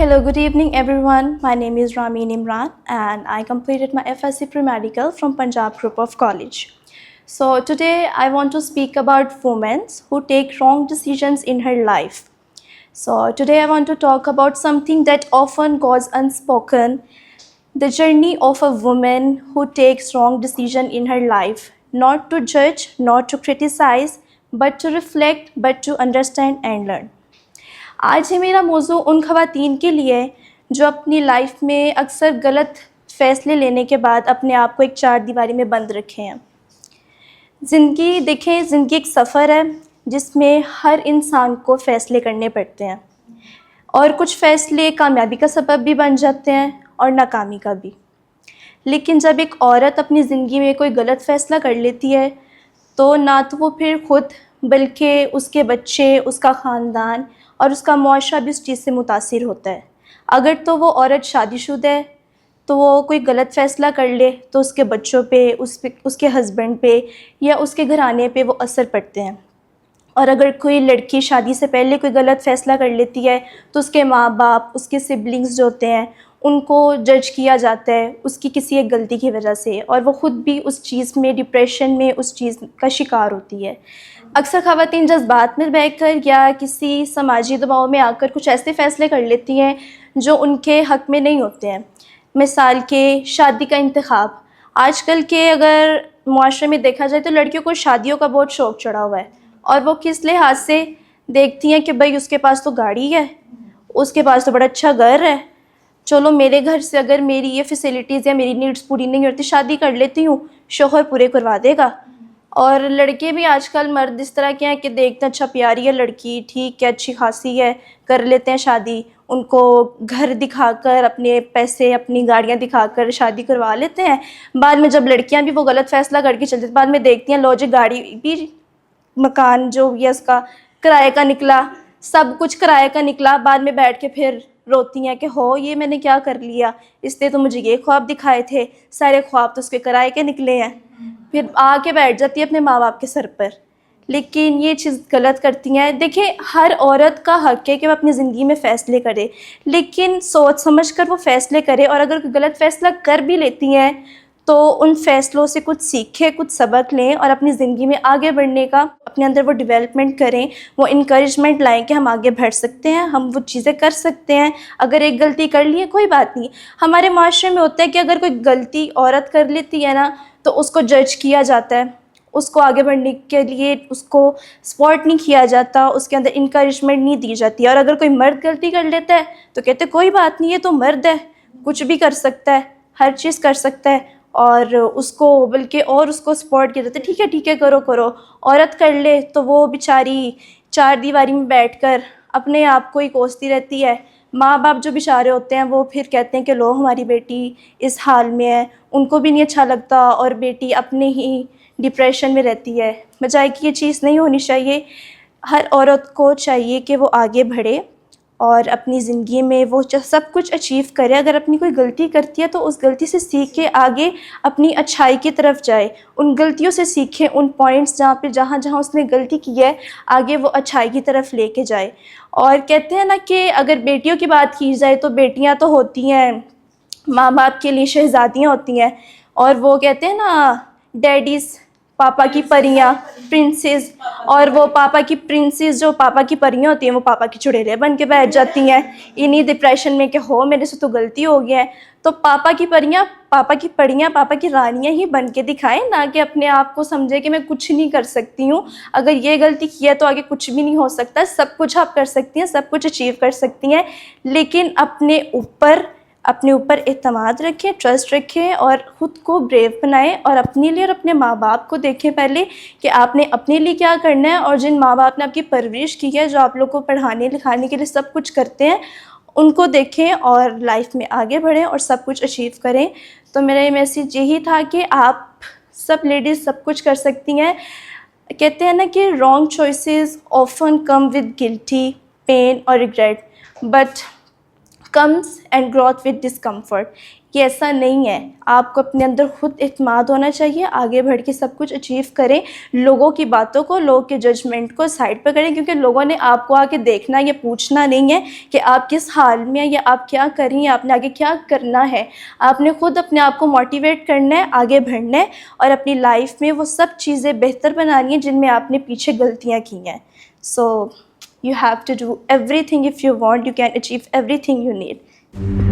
Hello, good evening everyone. My name is Rameen Imran and I completed my FSc Pre-Medical from Punjab Group of College. So today I want to speak about women who take wrong decisions in her life. So today I want to talk about something that often goes unspoken, the journey of a woman who takes wrong decision in her life, not to judge, not to criticize, but to reflect, but to understand and learn. آج ہے میرا موضوع ان خواتین کے لیے ہے جو اپنی لائف میں اکثر غلط فیصلے لینے کے بعد اپنے آپ کو ایک چار دیواری میں بند رکھے ہیں. زندگی دیکھیں، زندگی ایک سفر ہے جس میں ہر انسان کو فیصلے کرنے پڑتے ہیں، اور کچھ فیصلے کامیابی کا سبب بھی بن جاتے ہیں اور ناکامی کا بھی. لیکن جب ایک عورت اپنی زندگی میں کوئی غلط فیصلہ کر لیتی ہے تو نہ تو وہ پھر خود بلکہ اس کے بچے، اس کا خاندان اور اس کا معاشرہ بھی اس چیز سے متاثر ہوتا ہے. اگر تو وہ عورت شادی شدہ ہے تو وہ کوئی غلط فیصلہ کر لے تو اس کے بچوں پہ، اس کے ہسبینڈ پہ یا اس کے گھرانے پہ وہ اثر پڑتے ہیں. اور اگر کوئی لڑکی شادی سے پہلے کوئی غلط فیصلہ کر لیتی ہے تو اس کے ماں باپ، اس کے سبلنگز جو ہوتے ہیں ان کو جج کیا جاتا ہے اس کی کسی ایک غلطی کی وجہ سے، اور وہ خود بھی اس چیز میں ڈپریشن میں اس چیز کا شکار ہوتی ہے. اکثر خواتین جذبات میں بہہ کر یا کسی سماجی دباؤ میں آ کر کچھ ایسے فیصلے کر لیتی ہیں جو ان کے حق میں نہیں ہوتے ہیں. مثال کے شادی کا انتخاب. آج کل کے اگر معاشرے میں دیکھا جائے تو لڑکیوں کو شادیوں کا بہت شوق چڑھا ہوا ہے، اور وہ کس لحاظ سے دیکھتی ہیں کہ بھائی اس کے پاس تو گاڑی ہے، اس کے پاس تو بڑا اچھا گھر ہے، چلو میرے گھر سے اگر میری یہ فیسلٹیز یا میری نیڈس پوری نہیں ہوتی شادی کر لیتی ہوں، شوہر پورے کروا دے گا. اور لڑکے بھی آج کل مرد اس طرح کے ہیں کہ دیکھتے ہیں اچھا پیاری ہے لڑکی، ٹھیک ہے، اچھی خاصی ہے، کر لیتے ہیں شادی. ان کو گھر دکھا کر، اپنے پیسے، اپنی گاڑیاں دکھا کر شادی کروا لیتے ہیں. بعد میں جب لڑکیاں بھی وہ غلط فیصلہ کر کے چلتی ہیں، بعد میں دیکھتی ہیں لو جی گاڑی بھی، مکان جو بھی ہے اس کا کرائے کا نکلا، سب کچھ کرائے کا نکلا. بعد میں بیٹھ کے پھر روتی ہیں کہ ہو یہ میں نے کیا کر لیا، اس نے تو مجھے یہ خواب دکھائے تھے، سارے خواب تو اس کے کرائے کے نکلے ہیں. پھر آ کے بیٹھ جاتی ہے اپنے ماں باپ کے سر پر. لیکن یہ چیز غلط کرتی ہیں. دیکھیں، ہر عورت کا حق ہے کہ وہ اپنی زندگی میں فیصلے کرے، لیکن سوچ سمجھ کر وہ فیصلے کرے. اور اگر کوئی غلط فیصلہ کر بھی لیتی ہیں تو ان فیصلوں سے کچھ سیکھیں، کچھ سبق لیں اور اپنی زندگی میں آگے بڑھنے کا اپنے اندر وہ ڈیولپمنٹ کریں، وہ انکریجمنٹ لائیں کہ ہم آگے بڑھ سکتے ہیں، ہم وہ چیزیں کر سکتے ہیں. اگر ایک غلطی کر لی ہے کوئی بات نہیں. ہمارے معاشرے میں ہوتا ہے کہ اگر کوئی غلطی عورت کر لیتی ہے نا تو اس کو جج کیا جاتا ہے، اس کو آگے بڑھنے کے لیے اس کو سپورٹ نہیں کیا جاتا، اس کے اندر انکریجمنٹ نہیں دی جاتی. اور اگر کوئی مرد غلطی کر لیتا ہے تو کہتے ہیں کوئی بات نہیں، یہ تو مرد ہے، کچھ بھی کر سکتا ہے، ہر چیز کر سکتا ہے. اور اس کو بلکہ اور اس کو سپورٹ کیا جاتا ہے، ٹھیک ہے کرو کرو. عورت کر لے تو وہ بیچاری چار دیواری میں بیٹھ کر اپنے آپ کو ہی کوستی رہتی ہے. ماں باپ جو بیچارے ہوتے ہیں وہ پھر کہتے ہیں کہ لو ہماری بیٹی اس حال میں ہے، ان کو بھی نہیں اچھا لگتا اور بیٹی اپنے ہی ڈپریشن میں رہتی ہے. بجائے کہ یہ چیز نہیں ہونی چاہیے. ہر عورت کو چاہیے کہ وہ آگے بڑھے اور اپنی زندگی میں وہ سب کچھ اچیو کرے. اگر اپنی کوئی غلطی کرتی ہے تو اس غلطی سے سیکھ کے آگے اپنی اچھائی کی طرف جائے. ان غلطیوں سے سیکھے، ان پوائنٹس جہاں اس نے غلطی کی ہے آگے وہ اچھائی کی طرف لے کے جائے. اور کہتے ہیں نا کہ اگر بیٹیوں کی بات کی جائے تو بیٹیاں تو ہوتی ہیں ماں باپ کے لیے شہزادیاں ہوتی ہیں، اور وہ کہتے ہیں نا ڈیڈیز پاپا کی پریاں، پرنسز. اور وہ پاپا کی پرنسز جو پاپا کی پریاں ہوتی ہیں وہ پاپا کی چڑیلیں بن کے بیٹھ جاتی ہیں انہی ڈپریشن میں کہ ہو میرے سے تو غلطی ہو گیا ہے. تو پاپا کی پریاں، پاپا کی پریاں، پاپا کی رانیاں ہی بن کے دکھائیں، نہ کہ اپنے آپ کو سمجھے کہ میں کچھ نہیں کر سکتی ہوں. اگر یہ غلطی کی ہے تو آگے کچھ بھی نہیں ہو سکتا. سب کچھ آپ کر سکتی ہیں، سب کچھ اچیو کر سکتی ہیں، لیکن اپنے اوپر اعتماد رکھیں، ٹرسٹ رکھیں اور خود کو بریو بنائیں. اور اپنے لیے اور اپنے ماں باپ کو دیکھیں پہلے کہ آپ نے اپنے لیے کیا کرنا ہے. اور جن ماں باپ نے آپ کی پرورش کی ہے، جو آپ لوگ کو پڑھانے لکھانے کے لیے سب کچھ کرتے ہیں، ان کو دیکھیں اور لائف میں آگے بڑھیں اور سب کچھ اچیو کریں. تو میرا یہ میسیج یہی تھا کہ آپ سب لیڈیز سب کچھ کر سکتی ہیں. کہتے ہیں نا کہ wrong choices often come with guilty, pain اور regret, but comes and growth with discomfort. کہ ایسا نہیں ہے. آپ کو اپنے اندر خود اعتماد ہونا چاہیے, آگے بڑھ کے سب کچھ اچیو کریں. لوگوں کی باتوں کو, لوگوں کے ججمنٹ کو سائڈ پہ کریں, کیونکہ لوگوں نے آپ کو آ کے دیکھنا یا پوچھنا نہیں ہے کہ آپ کس حال میں ہیں یا آپ کیا کر رہی ہیں, آپ نے آگے کیا کرنا ہے. آپ نے خود اپنے آپ کو موٹیویٹ کرنا ہے, آگے بڑھنا ہے, اور اپنی لائف میں وہ سب چیزیں بہتر بنانی ہیں جن میں آپ نے پیچھے غلطیاں کی ہیں. سو you have to do everything if you want, you can achieve everything you need.